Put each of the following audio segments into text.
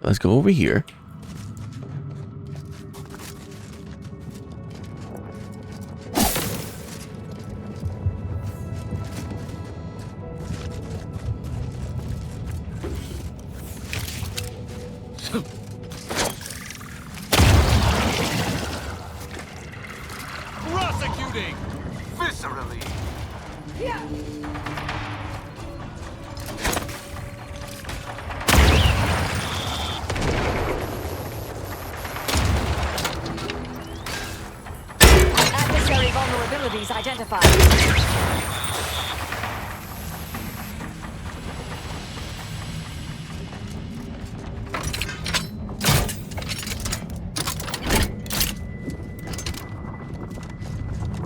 let's go over here. Prosecuting! Viscerally! Adversary vulnerabilities identified.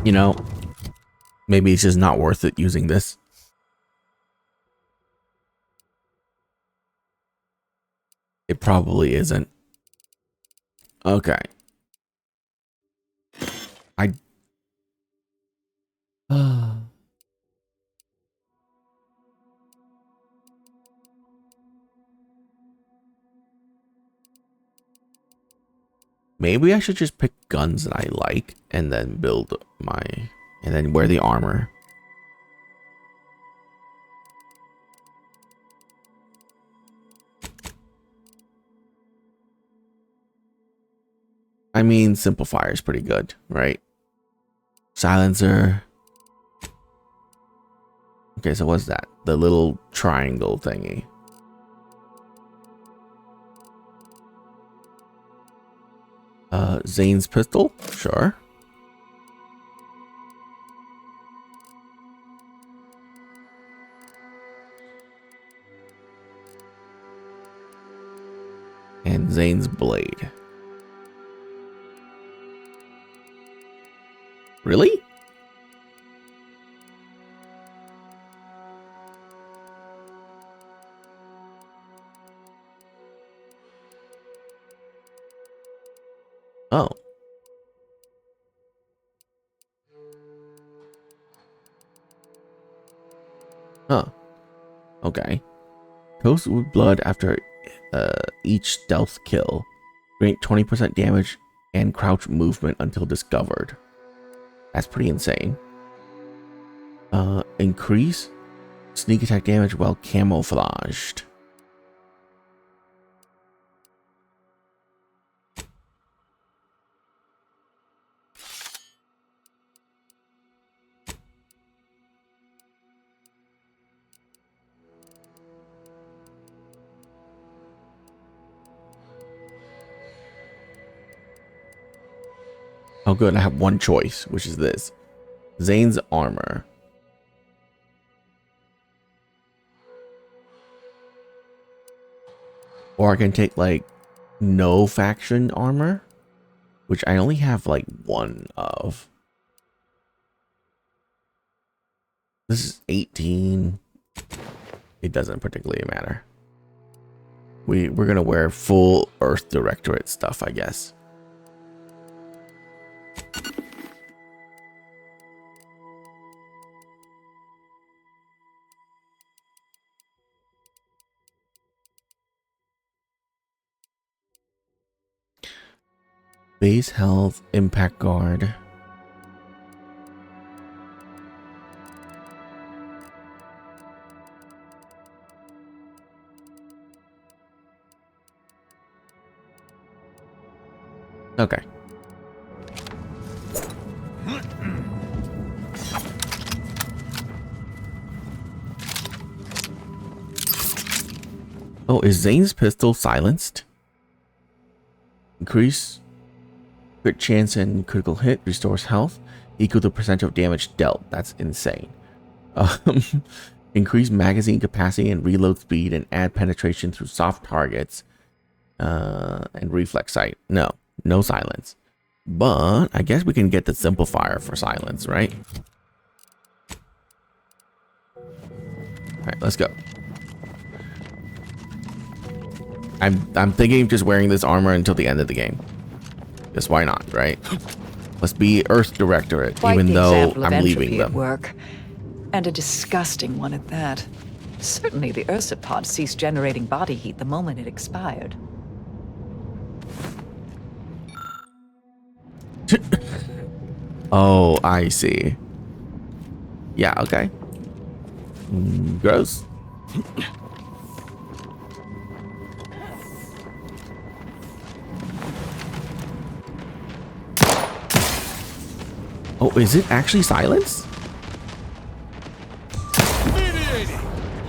You know, maybe it's just not worth it using this. It probably isn't. Okay. Maybe I should just pick guns that I like and then build and then wear the armor. I mean, simple fire is pretty good, right? Silencer. Okay, so what's that? The little triangle thingy. Zane's pistol? Sure. And Zane's blade. Really? Oh. Huh. Okay. Toast with blood after each stealth kill. Grant 20% damage and crouch movement until discovered. That's pretty insane. Increase sneak attack damage while camouflaged. Oh good, I have one choice, which is this. Zane's armor. Or I can take like no faction armor, which I only have like one of. This is 18. It doesn't particularly matter. We're gonna wear full Earth Directorate stuff, I guess. Base health, impact guard. Okay. Oh, is Zane's pistol silenced? Increase crit chance and critical hit, restores health, equal to percentage of damage dealt. That's insane. Increase magazine capacity and reload speed and add penetration through soft targets and reflex sight. No silence. But I guess we can get the simplifier for silence, right? Alright, let's go. I'm thinking of just wearing this armor until the end of the game. Just why not, right? Let's be Earth Directorate, Quite even the though example of I'm leaving entropy at them. work. And a disgusting one at that. Certainly the ursipod ceased generating body heat the moment it expired. Oh, I see. Yeah, okay. Gross. Oh, is it actually silenced? Mediating.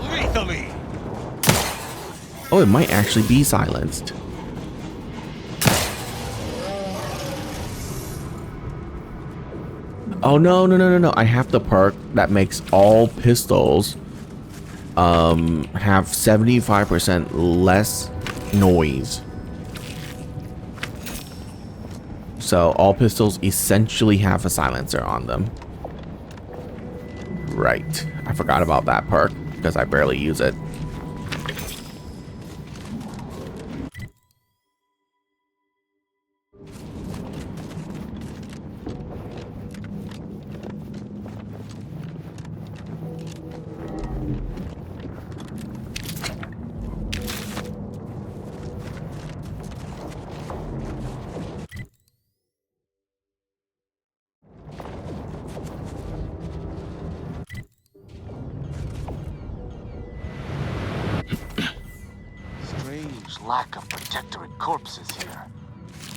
Lethally. Oh, it might actually be silenced. Oh, no, no, no, no, no. I have the perk that makes all pistols have 75% less noise. So all pistols essentially have a silencer on them. Right. I forgot about that perk because I barely use it. Strange lack of protectorate corpses here.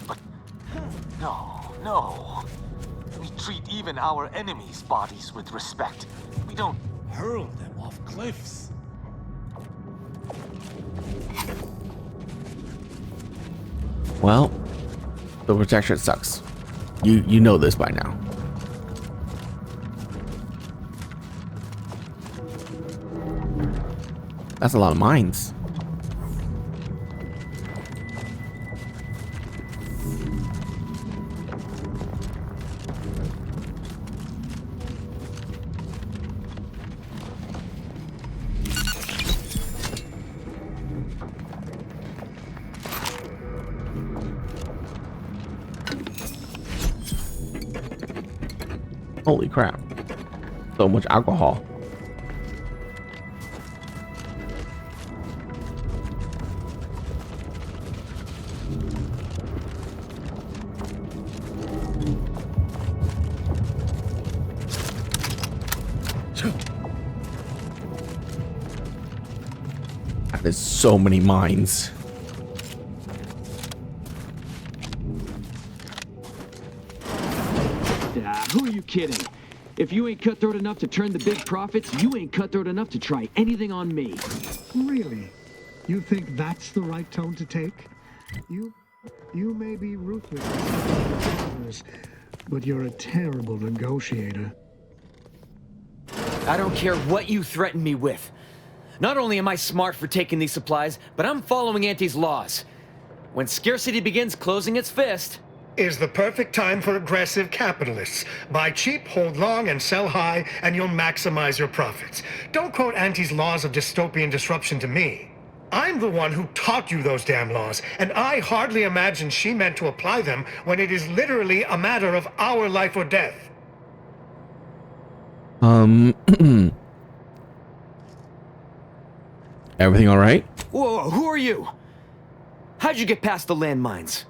But no. We treat even our enemies' bodies with respect. We don't hurl them off cliffs. Well, the protection sucks. You know this by now. That's a lot of mines. Holy crap. So much alcohol. That is so many mines. Who are you kidding? If you ain't cutthroat enough to turn the big profits, you ain't cutthroat enough to try anything on me. Really? You think that's the right tone to take? You may be ruthless with others, but you're a terrible negotiator. I don't care what you threaten me with. Not only am I smart for taking these supplies, but I'm following Auntie's laws. When scarcity begins closing its fist... is the perfect time for aggressive capitalists. Buy cheap, hold long, and sell high, and you'll maximize your profits. Don't quote Auntie's laws of dystopian disruption to me. I'm the one who taught you those damn laws, and I hardly imagine she meant to apply them when it is literally a matter of our life or death. Everything all right? Whoa, who are you? How'd you get past the landmines?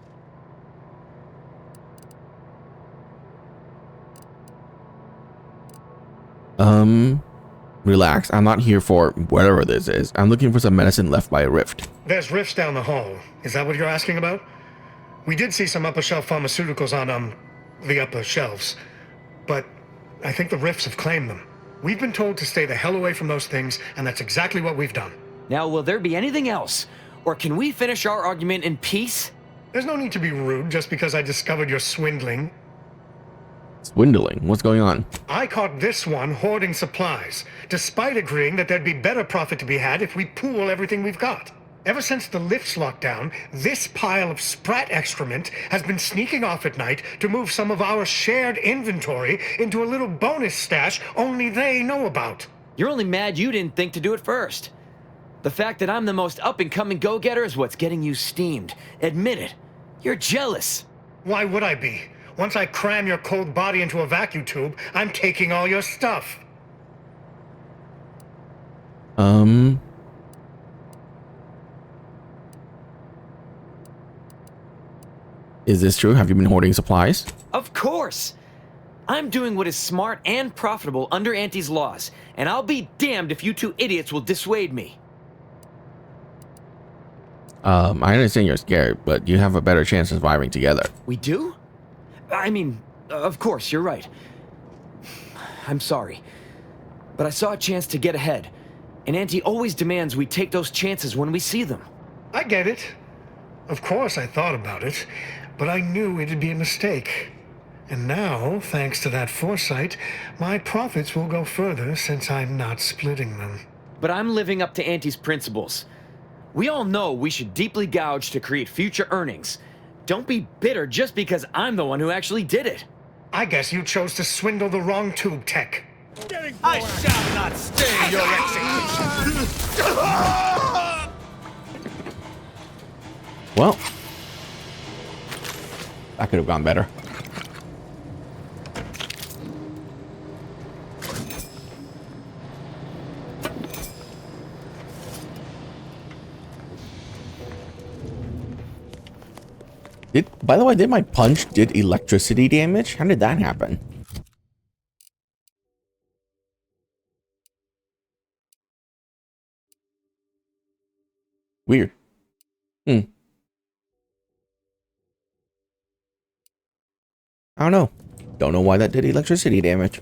Relax. I'm not here for whatever this is. I'm looking for some medicine left by a rift. There's rifts down the hall. Is that what you're asking about? We did see some upper shelf pharmaceuticals on, the upper shelves. But I think the rifts have claimed them. We've been told to stay the hell away from those things, and that's exactly what we've done. Now, will there be anything else? Or can we finish our argument in peace? There's no need to be rude just because I discovered you're swindling. Swindling? What's going on? I caught this one hoarding supplies, despite agreeing that there'd be better profit to be had if we pool everything we've got. Ever since the lifts locked down, this pile of sprat excrement has been sneaking off at night to move some of our shared inventory into a little bonus stash only they know about. You're only mad you didn't think to do it first. The fact that I'm the most up-and-coming go-getter is what's getting you steamed. Admit it. You're jealous. Why would I be? Once I cram your cold body into a vacuum tube, I'm taking all your stuff. Is this true? Have you been hoarding supplies? Of course! I'm doing what is smart and profitable under Auntie's laws, and I'll be damned if you two idiots will dissuade me. I understand you're scared, but you have a better chance of surviving together. We do? I mean, of course, you're right. I'm sorry. But I saw a chance to get ahead, and Auntie always demands we take those chances when we see them. I get it. Of course I thought about it, but I knew it'd be a mistake. And now, thanks to that foresight, my profits will go further since I'm not splitting them. But I'm living up to Auntie's principles. We all know we should deeply gouge to create future earnings. Don't be bitter just because I'm the one who actually did it. I guess you chose to swindle the wrong tube tech. I shall not stay your execution. Well, that could have gone better. By the way, did my punch did electricity damage? How did that happen? Weird. I don't know. Don't know why that did electricity damage.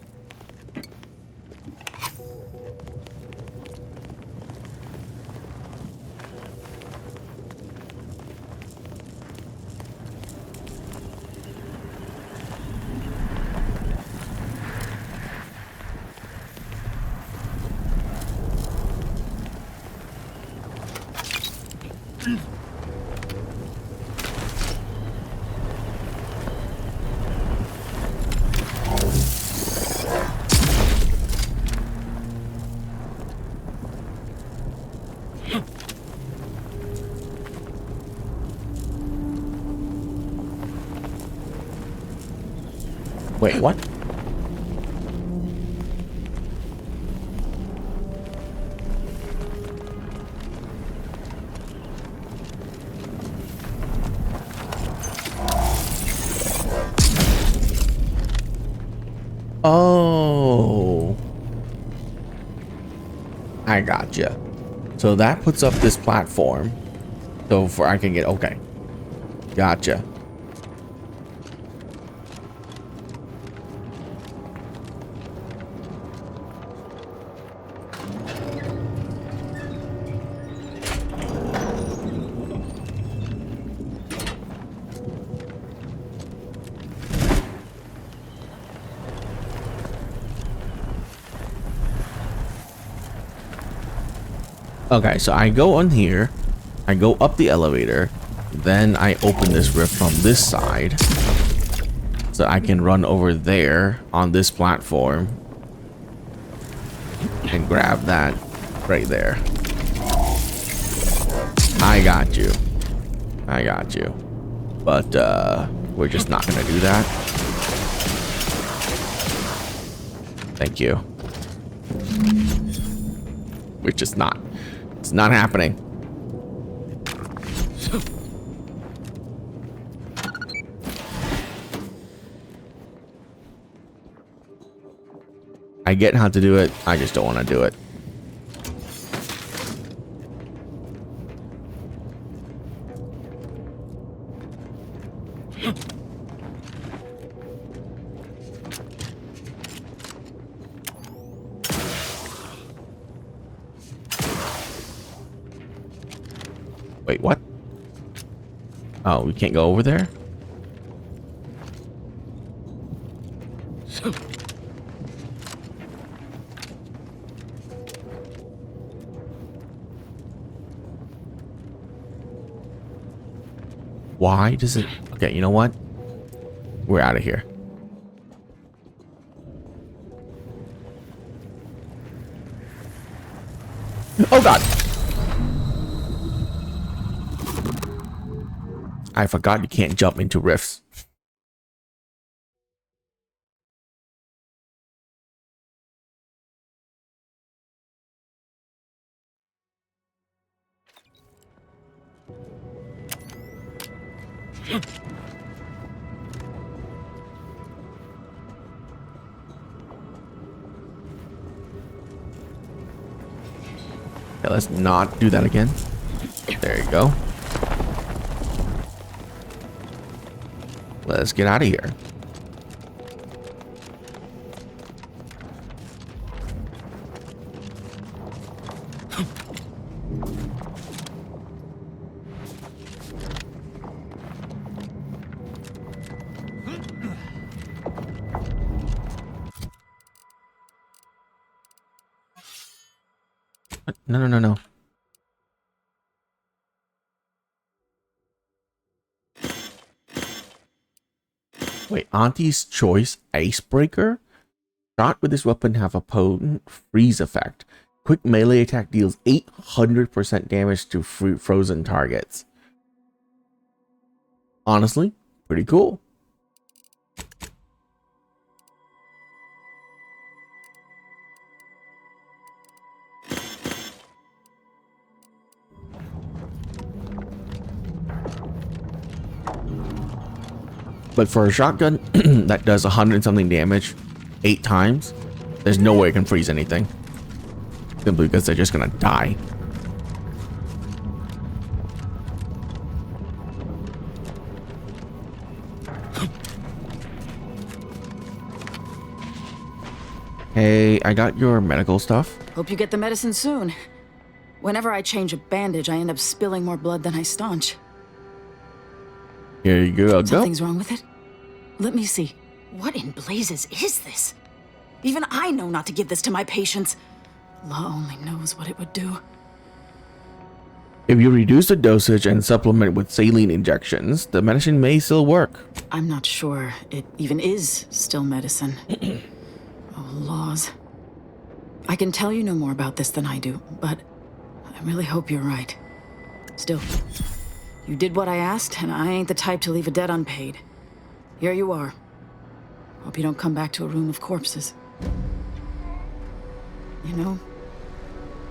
Wait, what? Oh, I gotcha. So that puts up this platform, so for I can get okay. Gotcha. Okay, so I go on here, I go up the elevator, then I open this rift from this side, so I can run over there on this platform and grab that right there. I got you. I got you. But we're just not gonna do that. Thank you. We're just not. It's not happening. I get how to do it. I just don't want to do it. Wait, what? Oh, we can't go over there? Why does it... Okay, you know what? We're out of here. Oh, God! I forgot you can't jump into rifts. Okay, let's not do that again. There you go. Let's get out of here. No, no, no, no. Wait, Auntie's Choice Icebreaker? Shot with this weapon have a potent freeze effect. Quick melee attack deals 800% damage to frozen targets. Honestly, pretty cool. But for a shotgun that does 100 and something damage 8 times, there's no way it can freeze anything. Simply because they're just gonna die. Hey, I got your medical stuff. Hope you get the medicine soon. Whenever I change a bandage, I end up spilling more blood than I staunch. Here you go. Something's wrong with it? Let me see. What in blazes is this? Even I know not to give this to my patients. Law only knows what it would do. If you reduce the dosage and supplement with saline injections, the medicine may still work. I'm not sure it even is still medicine. Oh, laws. I can tell you no more about this than I do, but I really hope you're right. Still, you did what I asked, and I ain't the type to leave a debt unpaid. Here you are. Hope you don't come back to a room of corpses. You know,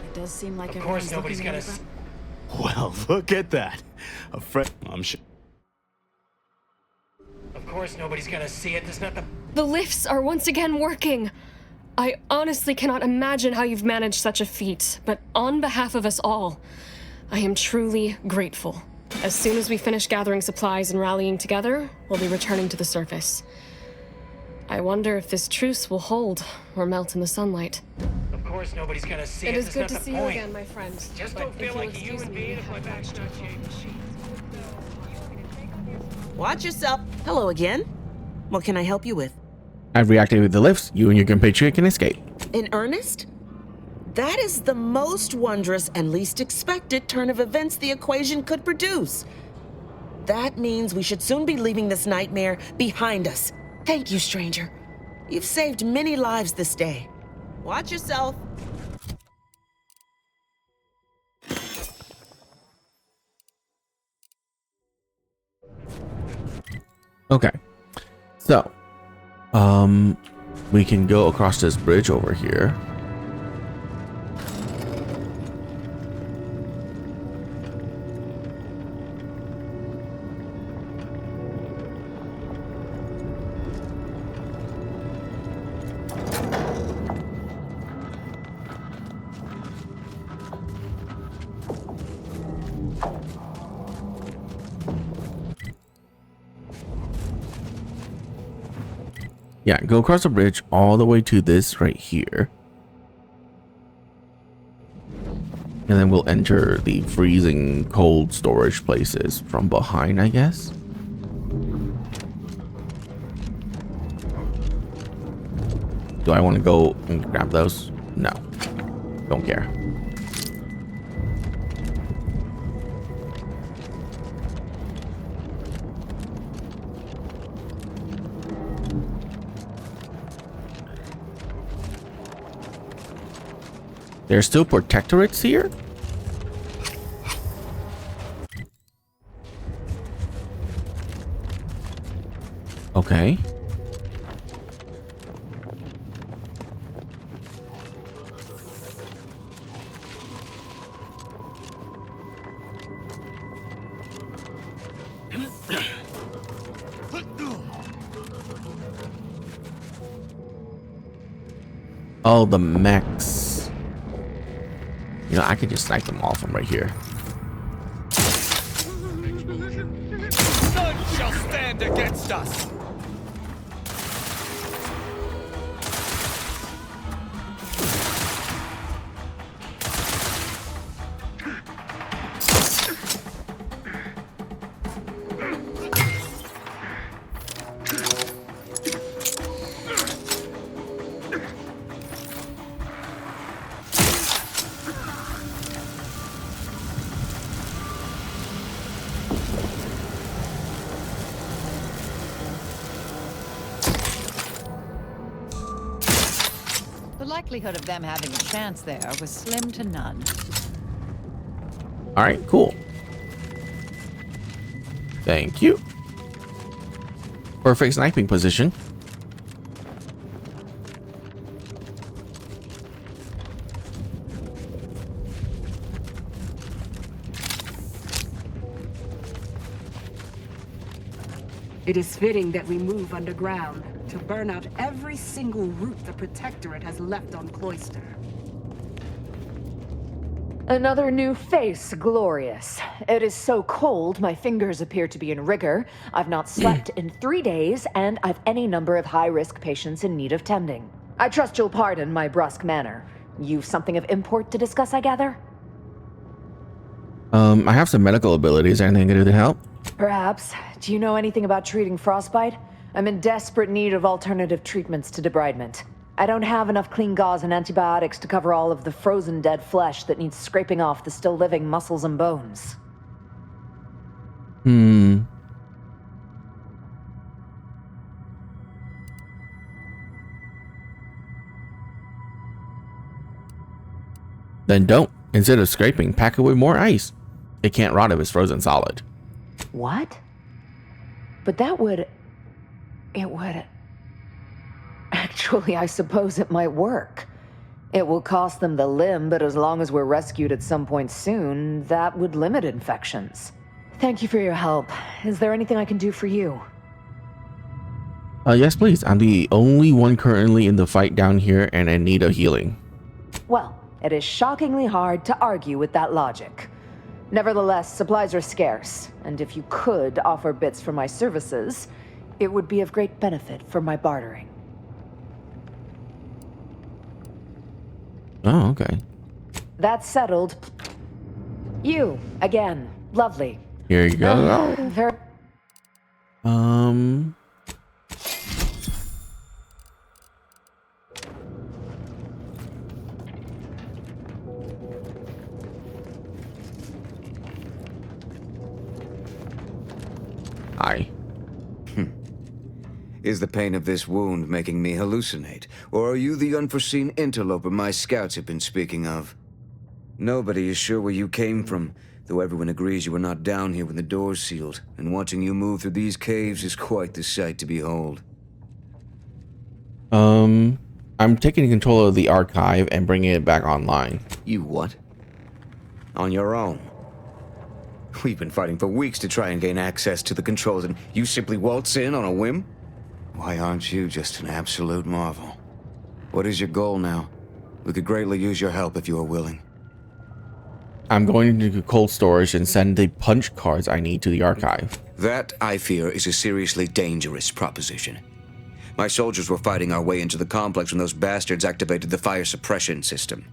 it does seem like Of course everyone's nobody's looking gonna at me. Well, look at that. A friend. I'm sure. Of course nobody's gonna see it. There's not the... The lifts are once again working. I honestly cannot imagine how you've managed such a feat, but on behalf of us all, I am truly grateful. As soon as we finish gathering supplies and rallying together, we'll be returning to the surface. I wonder if this truce will hold or melt in the sunlight. Of course nobody's gonna see it. It is There's good not to the see you point. again, my friend. Just But don't if feel you'll like a excuse human me, being I if my have back's much not to changed. Watch yourself. Hello again. What can I help you with? I've reactivated the lifts. You and your compatriot can escape. In earnest? That is the most wondrous and least expected turn of events the equation could produce. That means we should soon be leaving this nightmare behind us. Thank you, stranger. You've saved many lives this day. Watch yourself. Okay. So, we can go across this bridge over here. Yeah, go across the bridge all the way to this right here. And then we'll enter the freezing cold storage places from behind, I guess. Do I want to go and grab those? No. Don't care. There's still protectorates here? Okay. Oh, the mechs. You know, I could just snipe them all from right here. None shall stand against us. The likelihood of them having a chance there was slim to none. All right, cool. Thank you. Perfect sniping position. It is fitting that we move underground to burn out every single root the Protectorate has left on Cloister. Another new face, glorious. It is so cold, my fingers appear to be in rigor. I've not slept in 3 days, and I've any number of high-risk patients in need of tending. I trust you'll pardon my brusque manner. You've something of import to discuss, I gather? I have some medical abilities. Anything I can do to help? Perhaps. Do you know anything about treating frostbite? I'm in desperate need of alternative treatments to debridement. I don't have enough clean gauze and antibiotics to cover all of the frozen dead flesh that needs scraping off the still living muscles and bones. Then don't. Instead of scraping, pack it with more ice. It can't rot if it's frozen solid. What? But that would... It would... Actually, I suppose it might work. It will cost them the limb, but as long as we're rescued at some point soon, that would limit infections. Thank you for your help. Is there anything I can do for you? Yes, please. I'm the only one currently in the fight down here and in need of healing. Well, it is shockingly hard to argue with that logic. Nevertheless, supplies are scarce, and if you could offer bits for my services, it would be of great benefit for my bartering. Oh, okay. That's settled. You, again. Lovely. Here you go. Very... Hi. Is the pain of this wound making me hallucinate? Or are you the unforeseen interloper my scouts have been speaking of? Nobody is sure where you came from, though everyone agrees you were not down here when the doors sealed, and watching you move through these caves is quite the sight to behold. I'm taking control of the archive and bringing it back online. You what? On your own? We've been fighting for weeks to try and gain access to the controls, and you simply waltz in on a whim? Why aren't you just an absolute marvel? What is your goal now? We could greatly use your help if you are willing. I'm going to cold storage and send the punch cards I need to the archive. That, I fear, is a seriously dangerous proposition. My soldiers were fighting our way into the complex when those bastards activated the fire suppression system.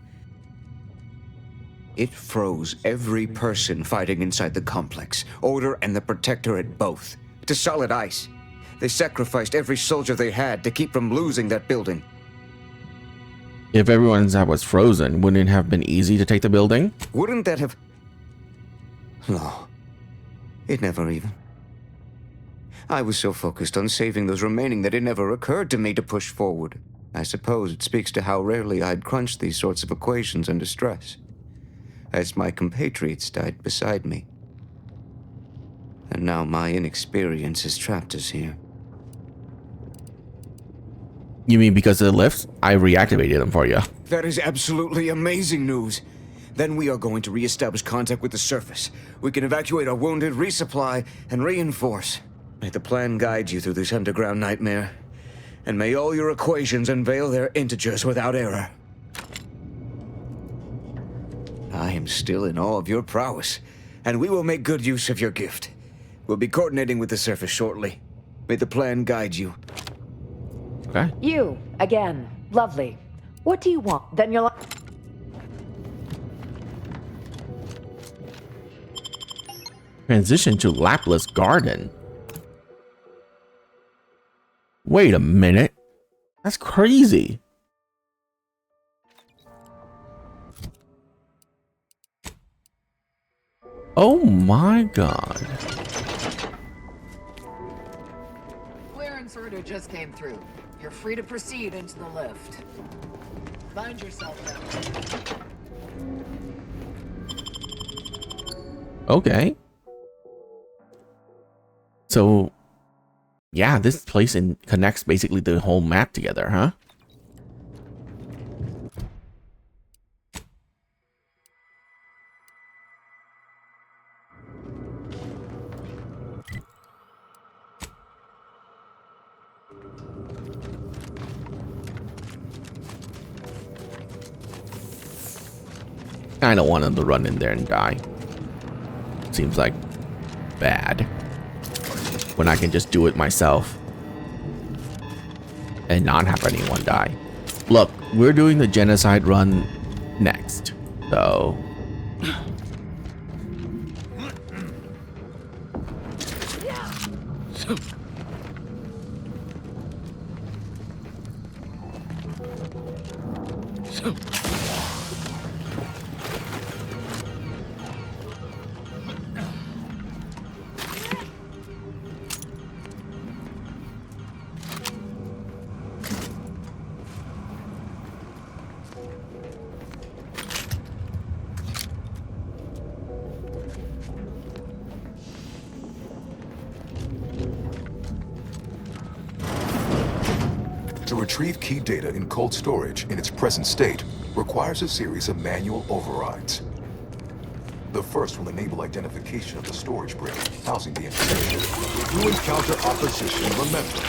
It froze every person fighting inside the complex, Order and the Protectorate both, to solid ice. They sacrificed every soldier they had to keep from losing that building. If everyone inside was frozen, wouldn't it have been easy to take the building? Wouldn't that have... No. It never even... I was so focused on saving those remaining that it never occurred to me to push forward. I suppose it speaks to how rarely I'd crunch these sorts of equations under stress. As my compatriots died beside me. And now my inexperience has trapped us here. You mean because of the lifts? I reactivated them for you. That is absolutely amazing news. Then we are going to re-establish contact with the surface. We can evacuate our wounded, resupply, and reinforce. May the plan guide you through this underground nightmare. And may all your equations unveil their integers without error. am still in awe of your prowess, and we will make good use of your gift. We'll be coordinating with the surface shortly. May the plan guide you. Okay. You, again. Lovely. What do you want? Then you'll... Transition to Laplace Garden. Wait a minute. That's crazy. Oh my god. Clearance order just came through. You're free to proceed into the lift. Find yourself down. Okay. So, yeah, this place connects basically the whole map together, huh? I don't want him to run in there and die. Seems like bad. When I can just do it myself. And not have anyone die. Look, we're doing the genocide run next. So... To retrieve key data in cold storage in its present state requires a series of manual overrides. The first will enable identification of the storage brick housing the information. If you encounter opposition, remember,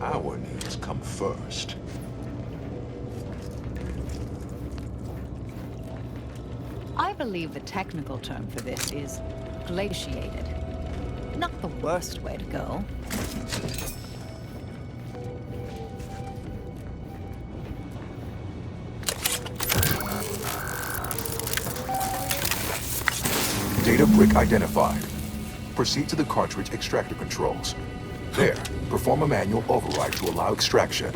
our needs come first. I believe the technical term for this is glaciated. Not the worst way to go. Data brick identified. Proceed to the cartridge extractor controls. There, perform a manual override to allow extraction.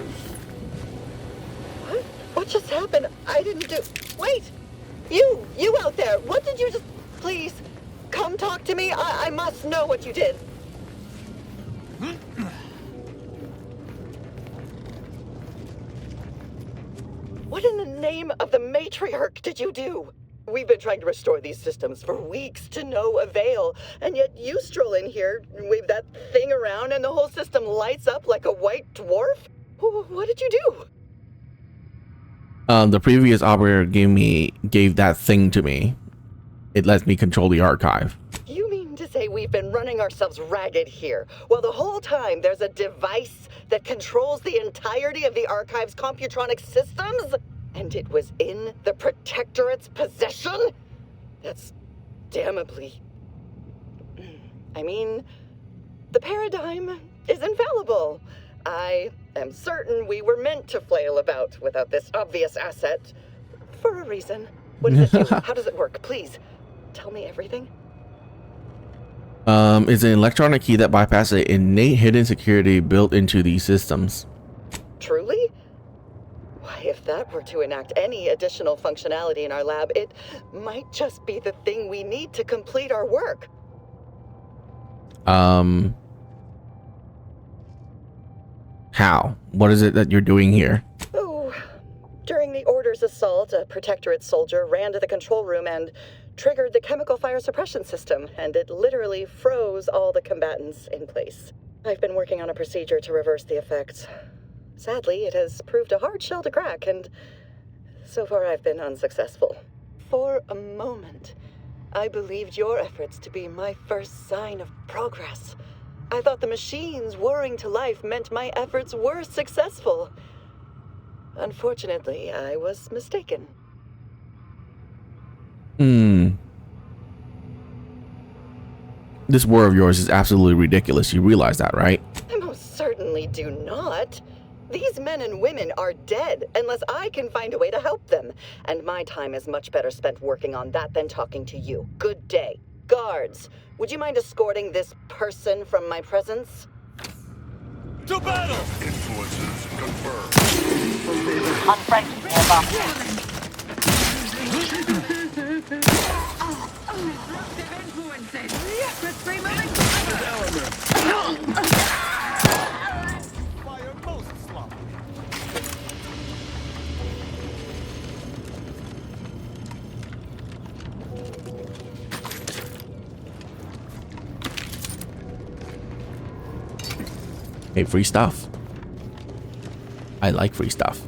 What? What just happened? I didn't do... Wait! You out there! What did you just... Please, come talk to me. I must know what you did. What in the name of the matriarch did you do? We've been trying to restore these systems for weeks to no avail, and yet you stroll in here, wave that thing around, and the whole system lights up like a white dwarf? What did you do? The previous operator gave that thing to me. It lets me control the archive. You mean to say we've been running ourselves ragged here, while the whole time there's a device that controls the entirety of the archive's computronic systems? And it was in the Protectorate's possession? That's damnably... I mean, the paradigm is infallible. I am certain we were meant to flail about without this obvious asset. For a reason. What does it do? How does it work? Please, tell me everything. It's an electronic key that bypasses the innate hidden security built into these systems. Truly? Why, if that were to enact any additional functionality in our lab, it might just be the thing we need to complete our work. How? What is it that you're doing here? Oh, during the Order's assault, a Protectorate soldier ran to the control room and triggered the chemical fire suppression system, and it literally froze all the combatants in place. I've been working on a procedure to reverse the effects. Sadly, it has proved a hard shell to crack, and so far I've been unsuccessful. For a moment, I believed your efforts to be my first sign of progress. I thought the machines whirring to life meant my efforts were successful. Unfortunately, I was mistaken. This war of yours is absolutely ridiculous. You realize that, right? I most certainly do not. These men and women are dead unless I can find a way to help them. And my time is much better spent working on that than talking to you. Good day. Guards, would you mind escorting this person from my presence? To battle! Influences confirmed. Unfriendly nearby. Fire most sloppy. Hey, free stuff. I like free stuff.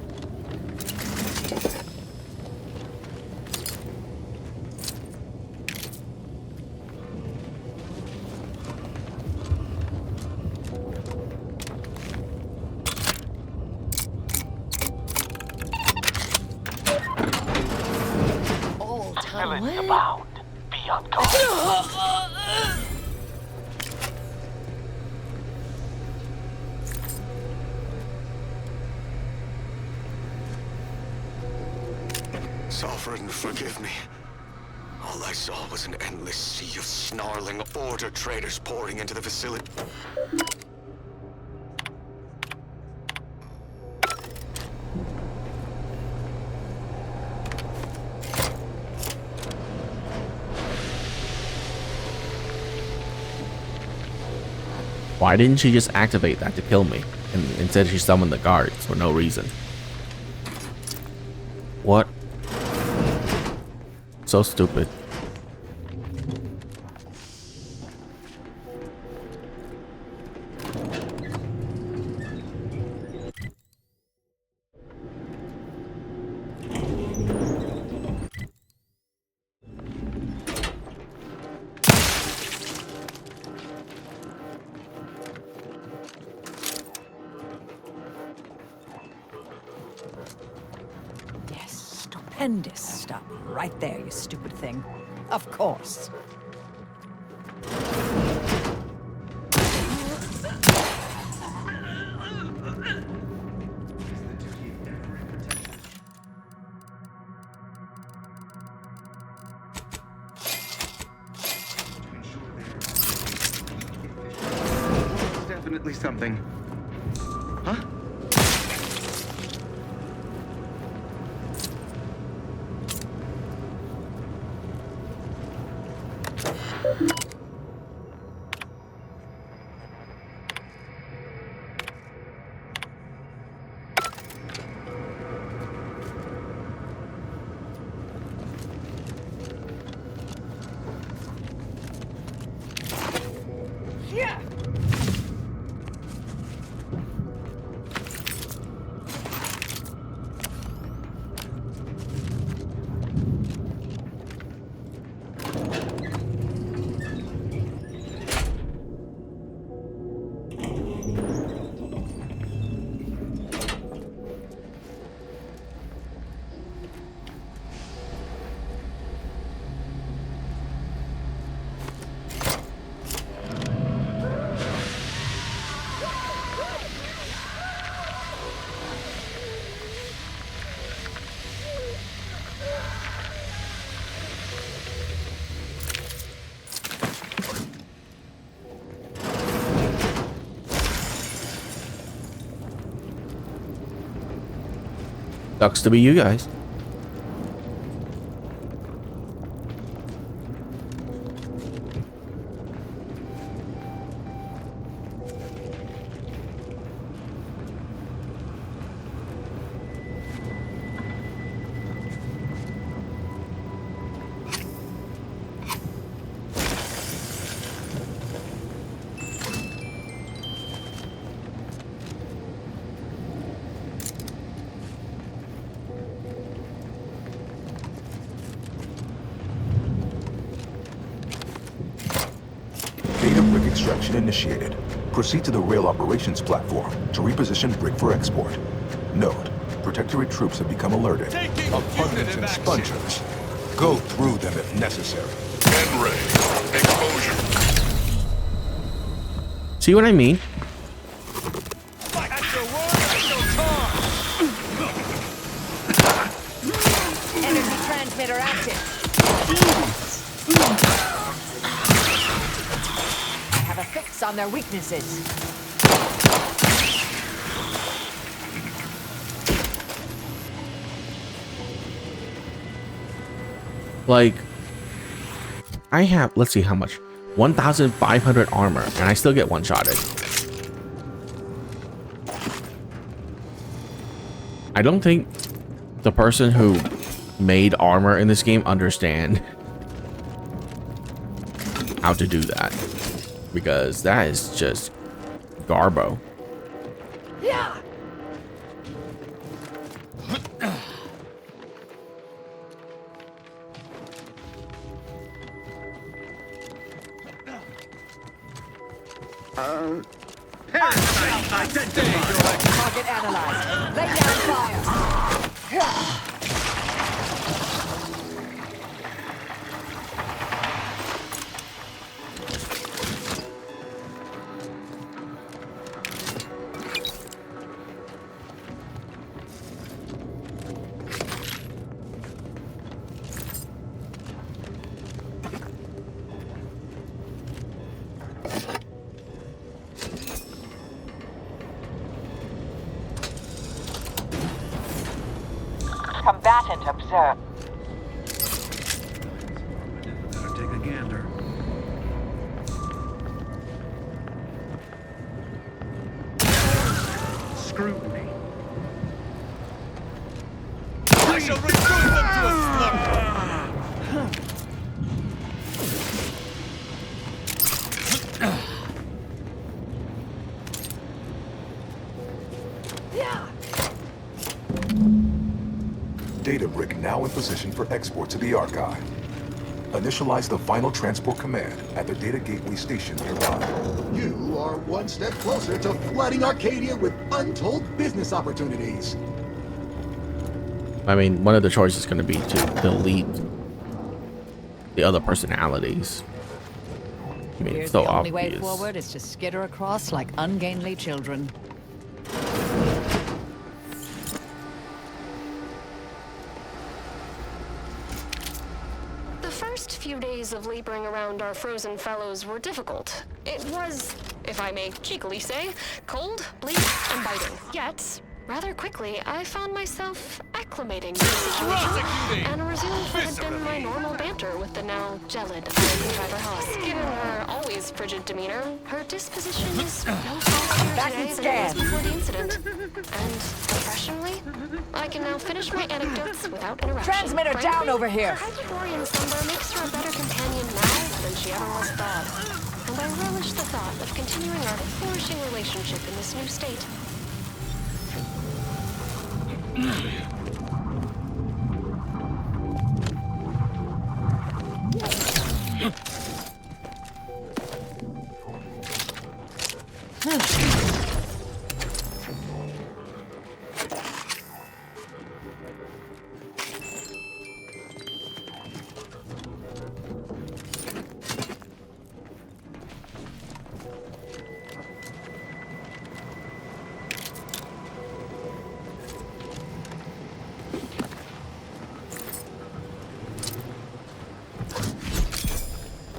Villains abound. Be on guard. Sovereign, forgive me. All I saw was an endless sea of snarling Order traitors pouring into the facility. Why didn't she just activate that to kill me? And instead she summoned the guards for no reason. What? So stupid. Stupendous stuff. Right there, you stupid thing. Of course. Definitely something. Huh? Sucks to be you guys. Extraction initiated. Proceed to the rail operations platform to reposition brick for export. Note, Protectorate troops have become alerted. Of Hunters and Spongers. Go through them if necessary. Get ready. Exposure. See what I mean? Energy transmitter active. I have a fix on their weaknesses. Like, I have, let's see how much. 1,500 armor, and I still get one-shotted. I don't think the person who made armor in this game understand how to do that, because that is just garbo. Yeah. Target analyzed. Lay down fire. Combatant observed. Better take a gander. Scrutiny. I shall reduce them to a slumber! Data brick now in position for export to the archive. Initialize the final transport command at the data gateway station nearby. You are one step closer to flooding Arcadia with untold business opportunities. I mean, one of the choices is going to be to delete the other personalities. I mean, Here's it's so the only way obvious. forward is to skitter across like ungainly children. The first few days of laboring around our frozen fellows were difficult. It was, if I may cheekily say, cold, bleak, and biting. Yet, rather quickly, I found myself acclimating to the situation and resumed what had been my normal banter with the now gelid Driver Haas. Given her always frigid demeanor, her disposition is no faultier today than it was before the incident. And, refreshingly, I can now finish my anecdotes without interruption. Transmitter down over here. Her Hyperborean slumber makes her a better companion now than she ever was thought. And I relish the thought of continuing our flourishing relationship in this new state.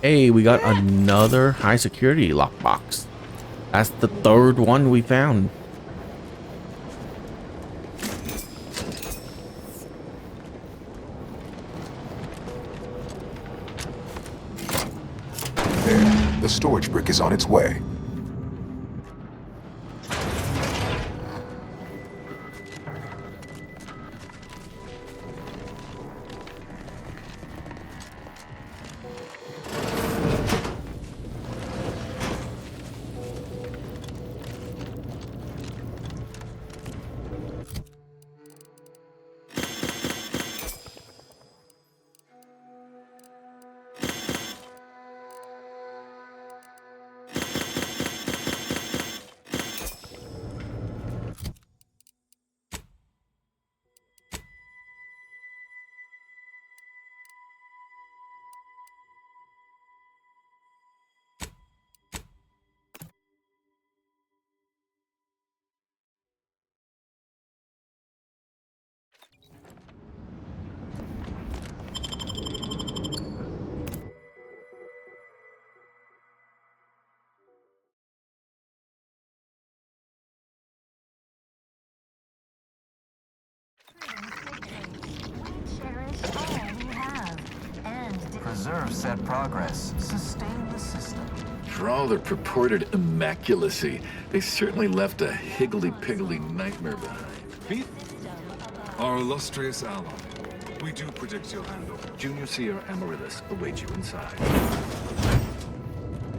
Hey, we got another high security lockbox. That's the third one we found. There, the storage brick is on its way. preserve said progress, sustain the system. For all their purported immaculacy, they certainly left a higgledy-piggledy nightmare behind. Pete? Our illustrious ally. We do predict you'll handle. Junior Seer Amaryllis await you inside.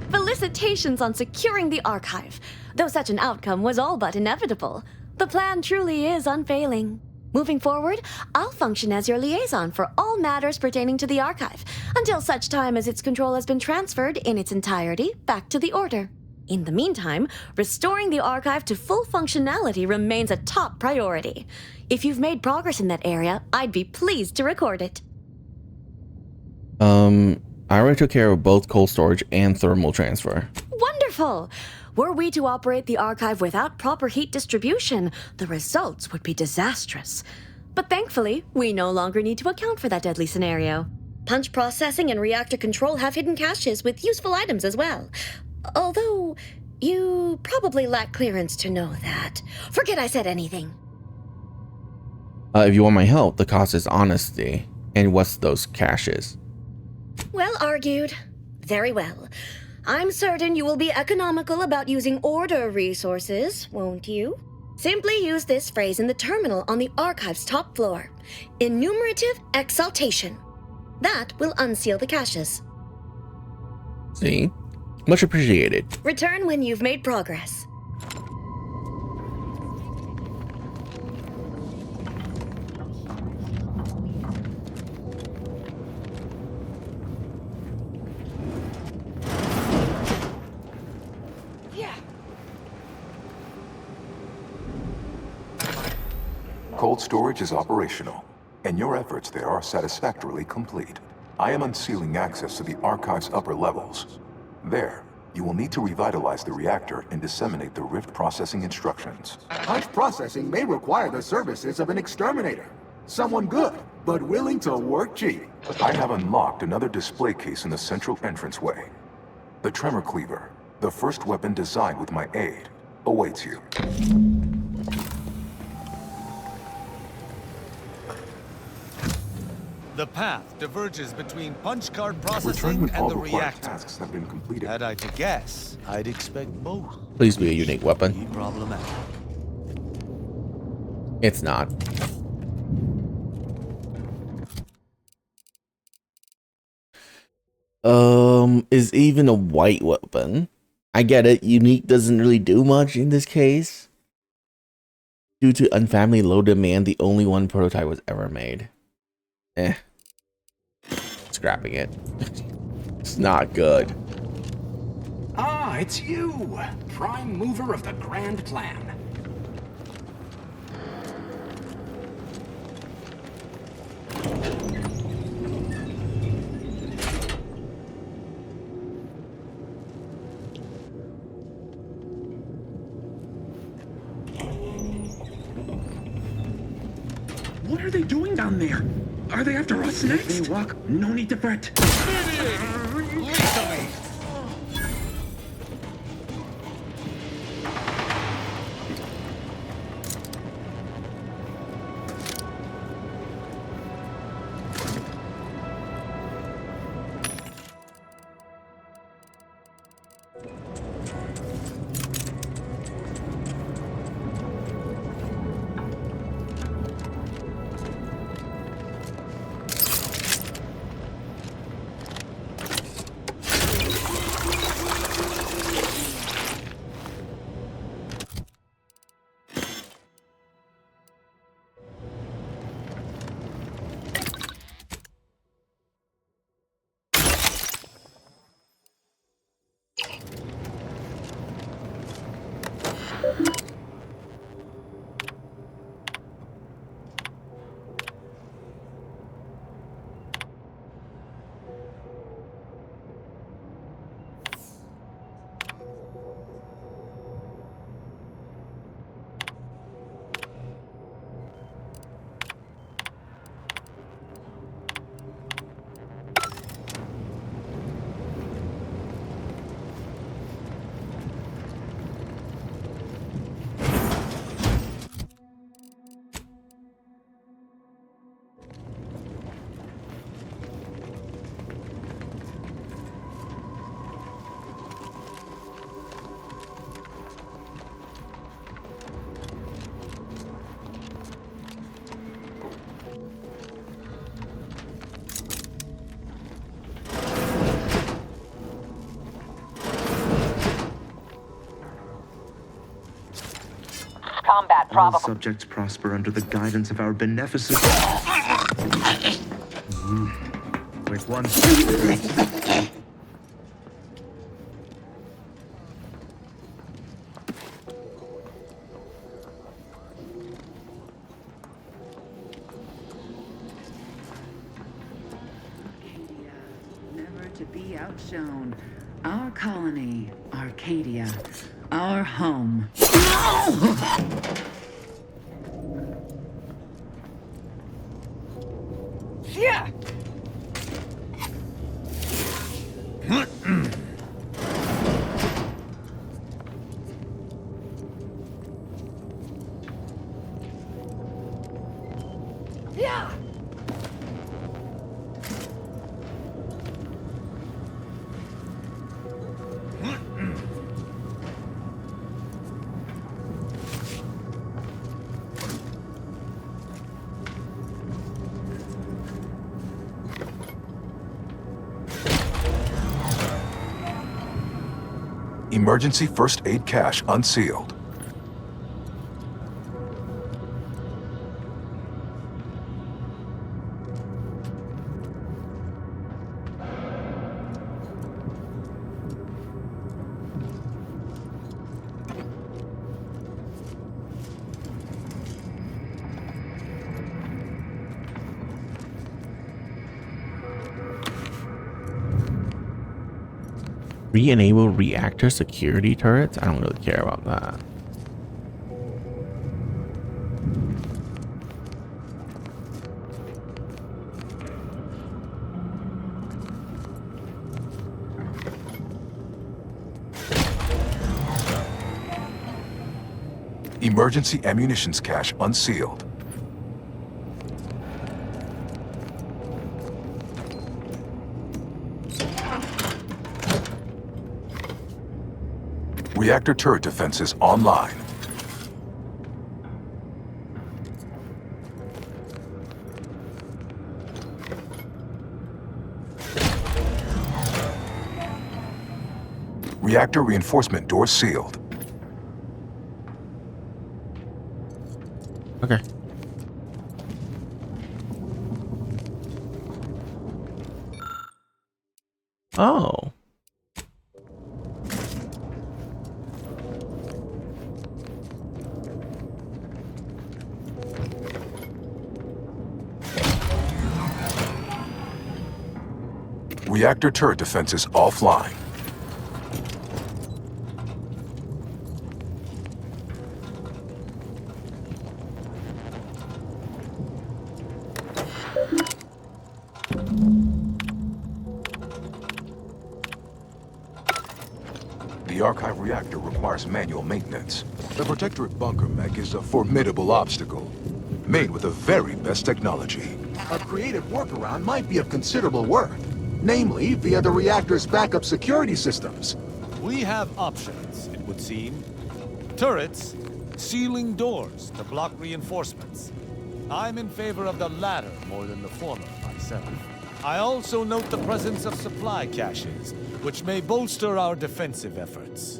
Felicitations on securing the archive. Though such an outcome was all but inevitable, the plan truly is unfailing. Moving forward, I'll function as your liaison for all matters pertaining to the archive, until such time as its control has been transferred in its entirety back to the Order. In the meantime, restoring the archive to full functionality remains a top priority. If you've made progress in that area, I'd be pleased to record it. I already took care of both cold storage and thermal transfer. Wonderful! Were we to operate the archive without proper heat distribution, the results would be disastrous. But thankfully, we no longer need to account for that deadly scenario. Punch processing and reactor control have hidden caches with useful items as well. Although, you probably lack clearance to know that. Forget I said anything. If you want my help, the cost is honesty. And what's those caches? Well argued. Very well. I'm certain you will be economical about using Order resources, won't you? Simply use this phrase in the terminal on the archive's top floor. Enumerative exaltation. That will unseal the caches. See? Much appreciated. Return when you've made progress. Cold storage is operational, and your efforts there are satisfactorily complete. I am unsealing access to the archive's upper levels. There, you will need to revitalize the reactor and disseminate the rift processing instructions. Punch processing may require the services of an exterminator. Someone good, but willing to work cheap. I have unlocked another display case in the central entranceway. The Tremor Cleaver, the first weapon designed with my aid, awaits you. The path diverges between punch card Return processing when and all the required reactor. tasks have been completed. Had I to guess, I'd expect both. Please be a unique weapon. Be problematic. It's not. Is even a white weapon. I get it. Unique doesn't really do much in this case. Due to unfamiliar low demand, the only one prototype was ever made. Scrapping it. It's not good. Ah, it's you! Prime mover of the grand plan. What are they doing down there? Are they after us next? If they walk, no need to fret. combat All probable. subjects prosper under the guidance of our beneficent... Quick one. Never to be outshone. Our colony, Arcadia. Our home. Yeah. Yeah. Emergency first aid cache unsealed. Re-enable reactor security turrets? I don't really care about that. Emergency ammunitions cache unsealed. Reactor turret defenses online. Reactor reinforcement doors sealed. Okay. Oh. Reactor turret defenses offline. The archive reactor requires manual maintenance. The Protectorate bunker mech is a formidable obstacle, made with the very best technology. A creative workaround might be of considerable worth, namely via the reactor's backup security systems. We have options, it would seem. Turrets, sealing doors to block reinforcements. I'm in favor of the latter more than the former myself. I also note the presence of supply caches, which may bolster our defensive efforts.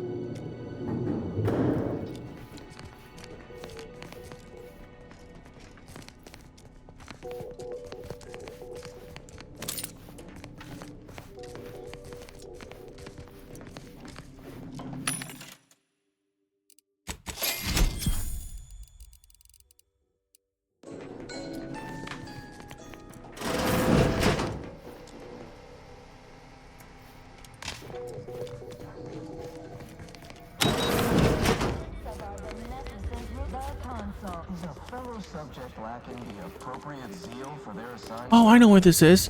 Oh, I know where this is.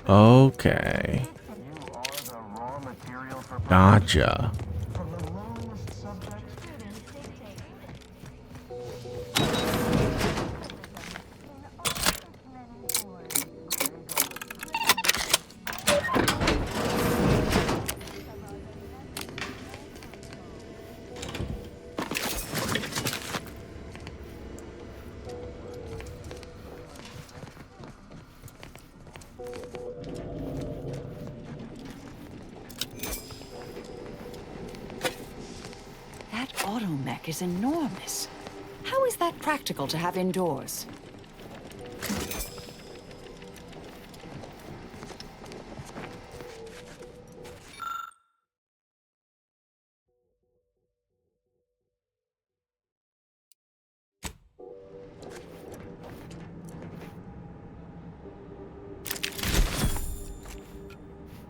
Okay. Gotcha. That automech is enormous. How is that practical to have indoors?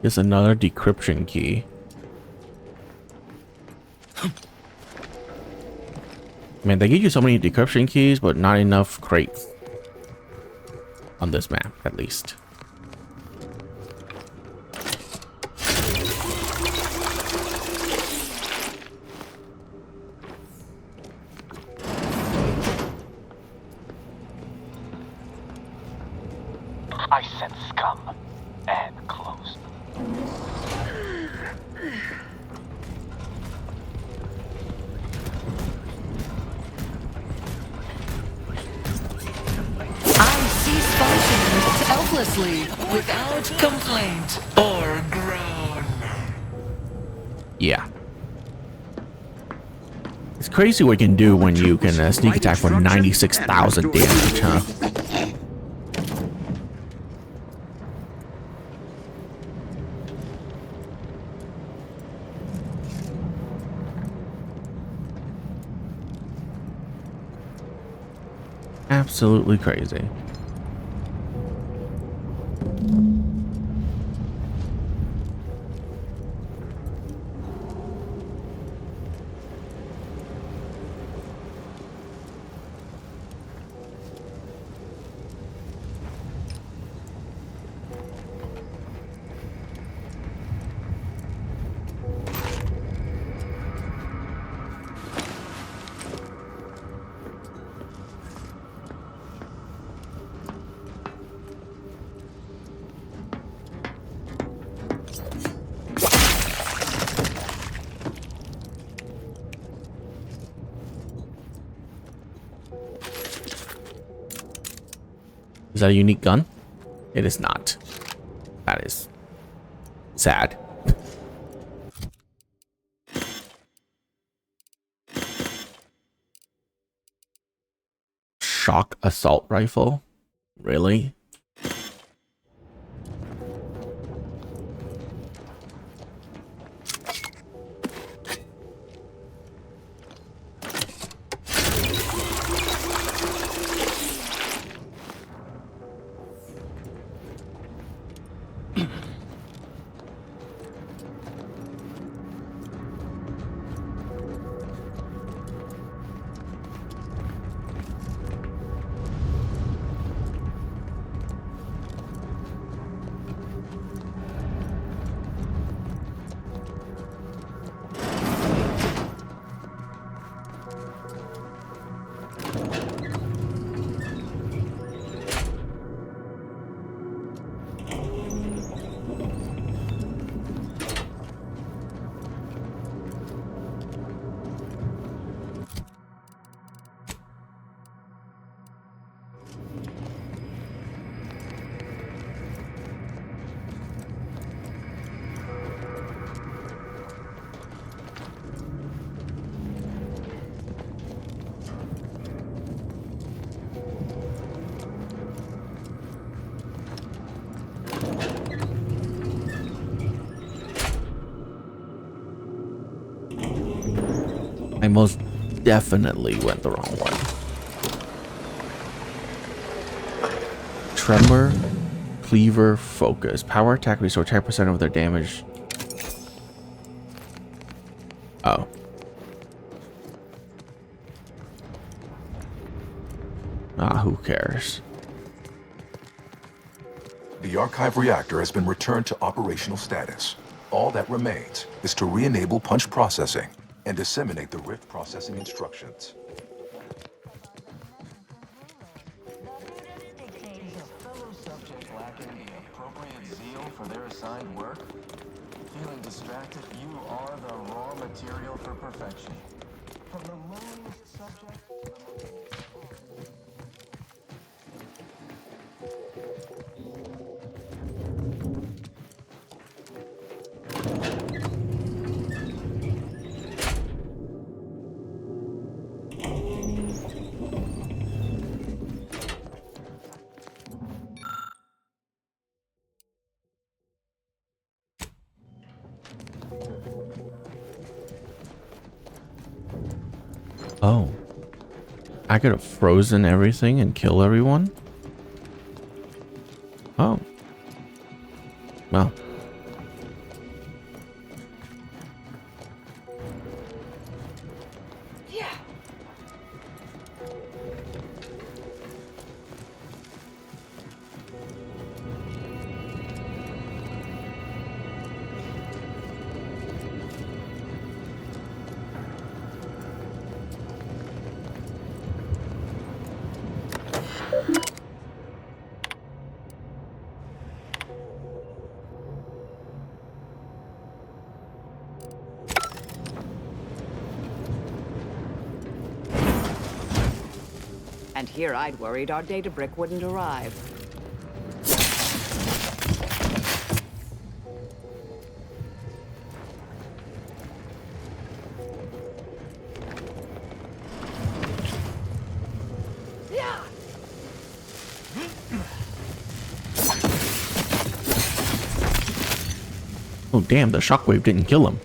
Here's another decryption key. Man, they give you so many decryption keys, but not enough crates. On this map, at least. I sense scum and close. I cease functioning selflessly, without complaint or groan. Yeah. It's crazy what you can do when you can sneak attack for 96,000 damage, huh? Absolutely crazy. Is that a unique gun? It is not. That is sad. Shock assault rifle? Really? I most definitely went the wrong way. Tremor, Cleaver, Focus. Power attack restore 10% of their damage. Oh. Ah, who cares? The archive reactor has been returned to operational status. All that remains is to re-enable punch processing and disseminate the rift processing instructions. For their assigned work? Feeling distracted? You are the raw material for perfection. From the lowliest subject Oh. I could have frozen everything and kill everyone? Oh. Well. And here I'd worried our data brick wouldn't arrive. Oh damn, the shockwave didn't kill him.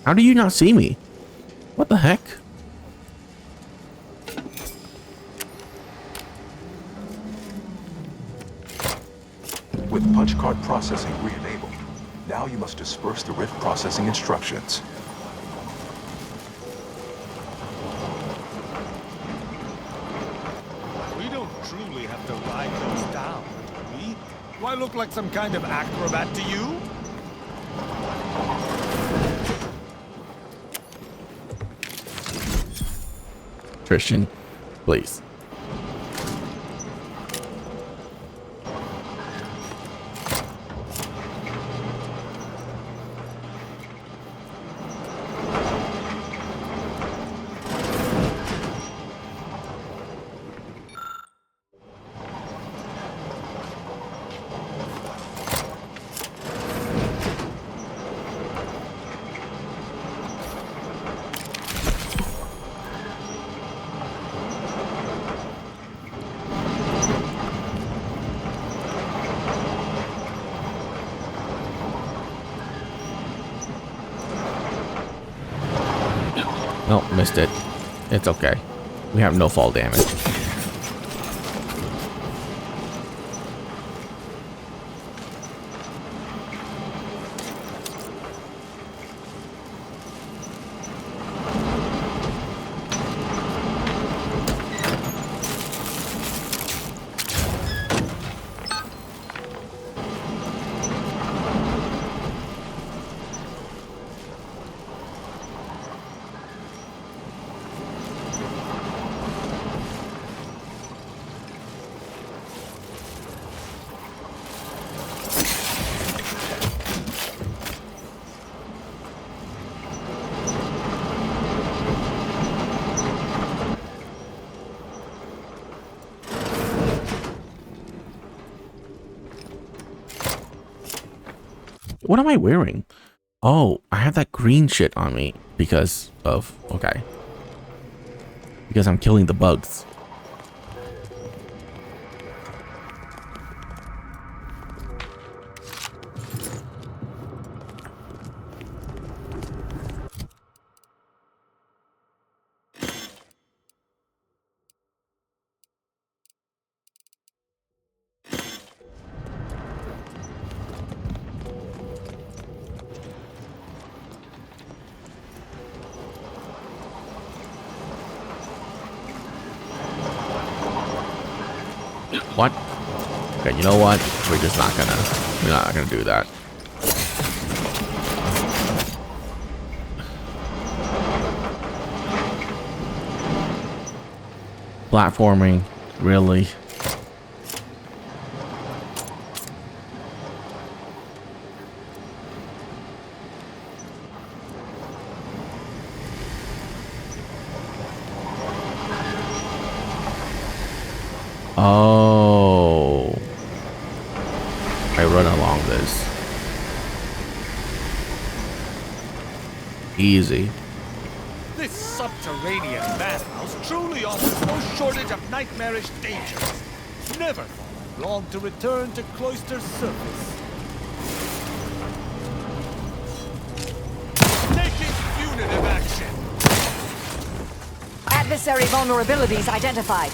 How do you not see me? What the heck? With punch card processing re-enabled, now you must disperse the rift processing instructions. We don't truly have to ride those down, do we? Do I look like some kind of acrobat to you? Christian, please. Nope, missed it. It's okay. We have no fall damage. What am I wearing? Oh, I have that green shit on me because of... Okay. Because I'm killing the bugs. What? Okay, you know what? We're not gonna do that. Platforming, really? Oh, I run along this. Easy. This subterranean madhouse truly offers no shortage of nightmarish dangers. Never thought long to return to Cloister's surface. Taking punitive action. Adversary vulnerabilities identified.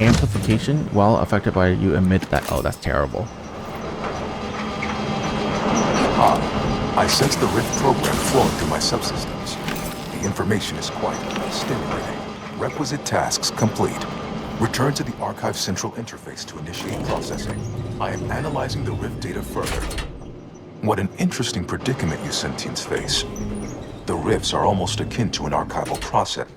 Amplification while affected by you emit that. Oh, that's terrible. I sense the rift program flowing through my subsystems. The information is quite stimulating. Requisite tasks complete. Return to the Archive Central Interface to initiate processing. I am analyzing the rift data further. What an interesting predicament you sentients face. The rifts are almost akin to an archival process.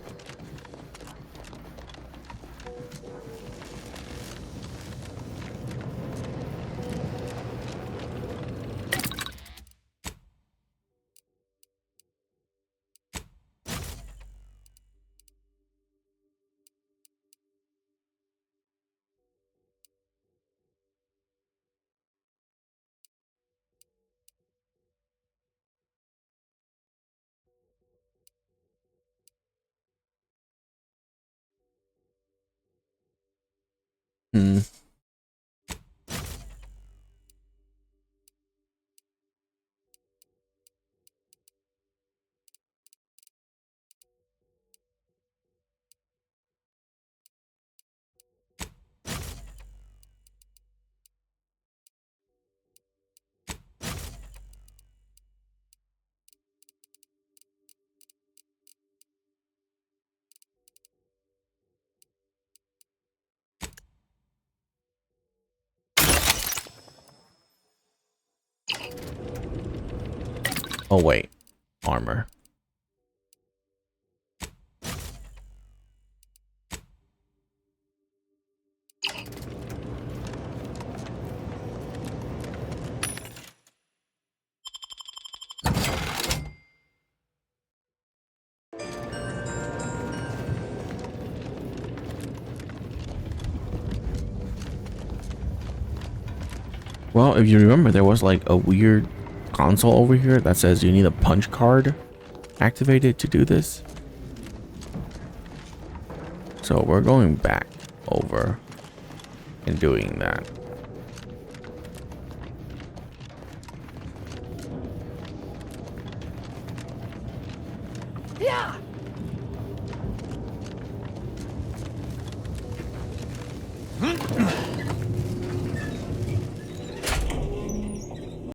Oh wait, armor. Well, if you remember, there was like a weird console over here that says you need a punch card activated to do this. So we're going back over and doing that. Yeah.